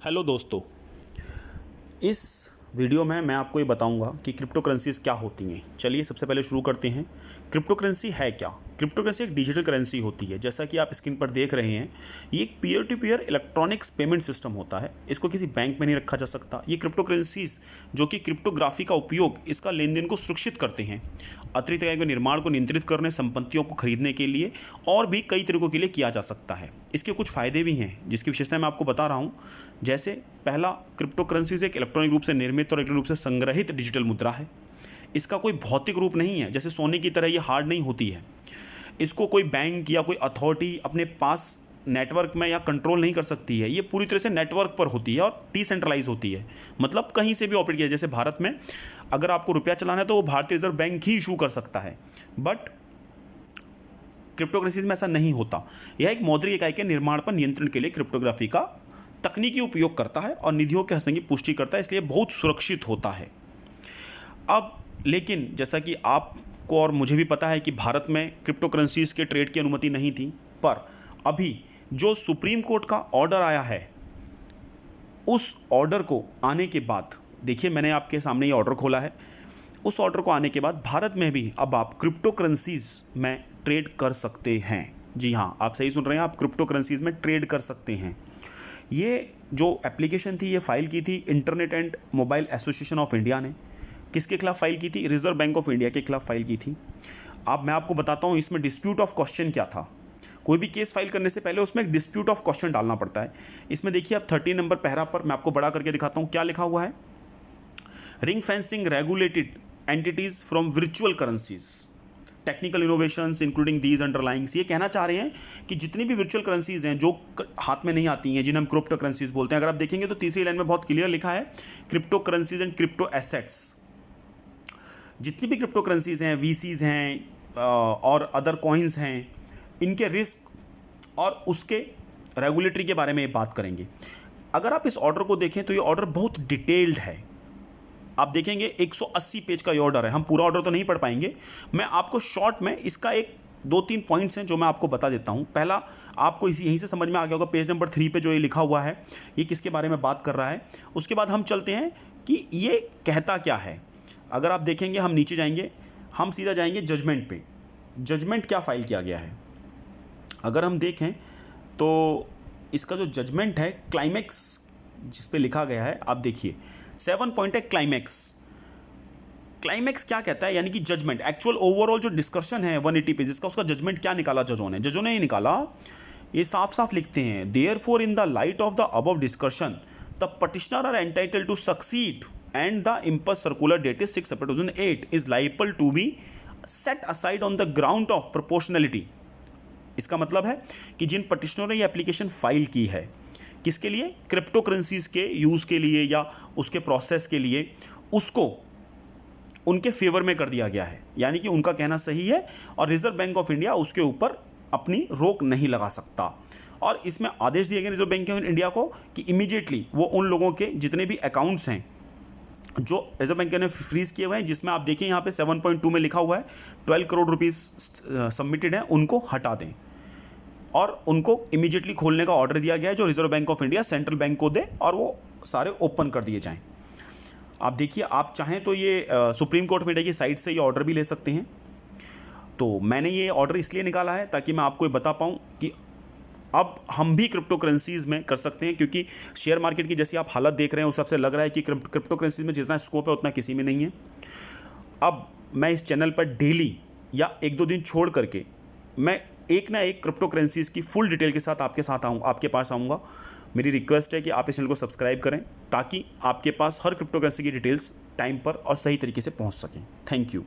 Hello दोस्तों, इस video में मैं आपको ये बताऊंगा कि क्रिप्टो करेंसीज क्या होती हैं। चलिए सबसे पहले शुरू करते हैं। क्रिप्टो करेंसी है क्या? क्रिप्टो करेंसी एक डिजिटल करेंसी होती है। जैसा कि आप स्क्रीन पर देख रहे हैं, ये एक peer to peer electronics payment system होता है। इसको किसी बैंक में नहीं रखा जा सकता। ये क्रिप्टो करेंसीज जो कि क्रिप्टोग्राफी का उपयोग इसका लेन देन को सुरक्षित करते हैं, अतिरिक्त आय के निर्माण को नियंत्रित करने, संपत्तियों को खरीदने के लिए और भी कई तरीकों के लिए किया जा सकता है। इसके कुछ फ़ायदे भी हैं जिसकी विशेषता मैं आपको बता रहा हूँ। जैसे पहला, क्रिप्टो करेंसीज एक इलेक्ट्रॉनिक रूप से निर्मित और इलेक्ट्रॉनिक रूप से संग्रहित डिजिटल मुद्रा है। इसका कोई भौतिक रूप नहीं है, जैसे सोने की तरह ये हार्ड नहीं होती है। इसको कोई बैंक या कोई अथॉरिटी अपने पास नेटवर्क में या कंट्रोल नहीं कर सकती है। ये पूरी तरह से नेटवर्क पर होती है और डिसेंट्रलाइज होती है, मतलब कहीं से भी ऑपरेट किया। जैसे भारत में अगर आपको रुपया चलाना है तो वो भारतीय रिजर्व बैंक ही इशू कर सकता है, बट क्रिप्टो करेंसीज में ऐसा नहीं होता। यह एक मौद्रिक इकाई के निर्माण पर नियंत्रण के लिए क्रिप्टोग्राफी का तकनीकी उपयोग करता है और निधियों के हस्तांतरण की पुष्टि करता है, इसलिए बहुत सुरक्षित होता है। अब लेकिन जैसा कि आपको और मुझे भी पता है कि भारत में क्रिप्टो करेंसीज के ट्रेड की अनुमति नहीं थी, पर अभी जो सुप्रीम कोर्ट का ऑर्डर आया है, उस ऑर्डर को आने के बाद, देखिए मैंने आपके सामने ये ऑर्डर खोला है, उस ऑर्डर को आने के बाद भारत में भी अब आप क्रिप्टो करेंसीज में ट्रेड कर सकते हैं। जी हाँ, आप सही सुन रहे हैं, आप क्रिप्टो करेंसीज में ट्रेड कर सकते हैं। ये जो एप्लीकेशन थी, ये फाइल की थी internet and mobile association of India ने। किसके खिलाफ फाइल की थी? रिजर्व बैंक ऑफ इंडिया के खिलाफ फाइल की थी। अब मैं आपको बताता हूँ इसमें डिस्प्यूट ऑफ क्वेश्चन क्या था। कोई भी केस फाइल करने से पहले उसमें एक डिस्प्यूट ऑफ क्वेश्चन डालना पड़ता है। इसमें देखिए आप 13 नंबर पैरा पर मैं आपको बड़ा करके दिखाता हूँ क्या लिखा हुआ है। Ring fencing regulated entities from virtual currencies, technical innovations including these underlyings. ये कहना चाह रहे हैं कि जितनी भी वर्चुअल करेंसीज हैं जो हाथ में नहीं आती हैं, जिन्हें हम क्रिप्टो करेंसीज बोलते हैं, अगर आप देखेंगे तो तीसरी लाइन में बहुत क्लियर लिखा है crypto currencies and crypto assets. जितनी भी क्रिप्टो करेंसीज हैं, वीसीज हैं और अदर कॉइन्स हैं, इनके रिस्क और उसके रेगुलेटरी के बारे में बात करेंगे। अगर आप इस ऑर्डर को देखें तो ये ऑर्डर बहुत डिटेल्ड है। आप देखेंगे 180 पेज का ये ऑर्डर है। हम पूरा ऑर्डर तो नहीं पढ़ पाएंगे, मैं आपको शॉर्ट में इसका एक 2-3 पॉइंट्स हैं जो मैं आपको बता देता हूँ। पहला, आपको यहीं से समझ में आ गया होगा, पेज नंबर 3 पे जो ये लिखा हुआ है, ये किसके बारे में बात कर रहा है। उसके बाद हम चलते हैं कि ये कहता क्या है। अगर आप देखेंगे, हम नीचे जाएंगे, हम सीधा जाएंगे जजमेंट पे। जजमेंट क्या फाइल किया गया है, अगर हम देखें तो इसका जो जजमेंट है, क्लाइमेक्स जिस पे लिखा गया है, आप देखिए 7 पॉइंट है क्लाइमेक्स। क्लाइमेक्स क्या कहता है, यानी कि जजमेंट, एक्चुअल ओवरऑल जो डिस्कशन है 180 पेजेस का, उसका जजमेंट क्या निकाला जजों ने ये निकाला, ये साफ साफ लिखते हैं, therefore in the light of the above discussion the petitioner are entitled to succeed and the इम्पस circular dated 6 September 2008 is liable to be set aside on the ground of proportionality. इसका मतलब है कि जिन पटिशनरों ने ये एप्लीकेशन फाइल की है, किसके लिए? क्रिप्टो करेंसीज के यूज़ के लिए या उसके प्रोसेस के लिए, उसको उनके फेवर में कर दिया गया है, यानी कि उनका कहना सही है और रिजर्व बैंक ऑफ इंडिया उसके ऊपर अपनी रोक नहीं लगा सकता। और इसमें आदेश दिए गए रिजर्व बैंक ऑफ इंडिया को कि इमीडिएटली वो उन लोगों के जितने भी अकाउंट्स हैं जो रिजर्व बैंक ने फ्रीज किए हुए हैं, जिसमें आप देखिए यहाँ पे 7.2 में लिखा हुआ है 12 करोड़ रुपीज़ सबमिटेड है, उनको हटा दें और उनको इमीडिएटली खोलने का ऑर्डर दिया गया है जो reserve bank of India central bank को दे, और वो सारे ओपन कर दिए जाएं। आप देखिए, आप चाहें तो ये सुप्रीम कोर्ट ऑफ इंडिया की साइट से ये ऑर्डर भी ले सकते हैं। तो मैंने ये ऑर्डर इसलिए निकाला है ताकि मैं आपको ये बता पाऊँ कि अब हम भी क्रिप्टो करेंसीज़ में कर सकते हैं, क्योंकि शेयर मार्केट की जैसी आप हालत देख रहे हैं उस सबसे लग रहा है कि क्रिप्टो करेंसीज में जितना स्कोप है उतना किसी में नहीं है। अब मैं इस चैनल पर डेली या 1-2 दिन छोड़ करके मैं एक ना एक क्रिप्टो करेंसीज की फुल डिटेल के साथ आपके पास आऊँगा। मेरी रिक्वेस्ट है कि आप इस चैनल को सब्सक्राइब करें ताकि आपके पास हर क्रिप्टो करेंसी की डिटेल्स टाइम पर और सही तरीके से पहुँच सकें। Thank you.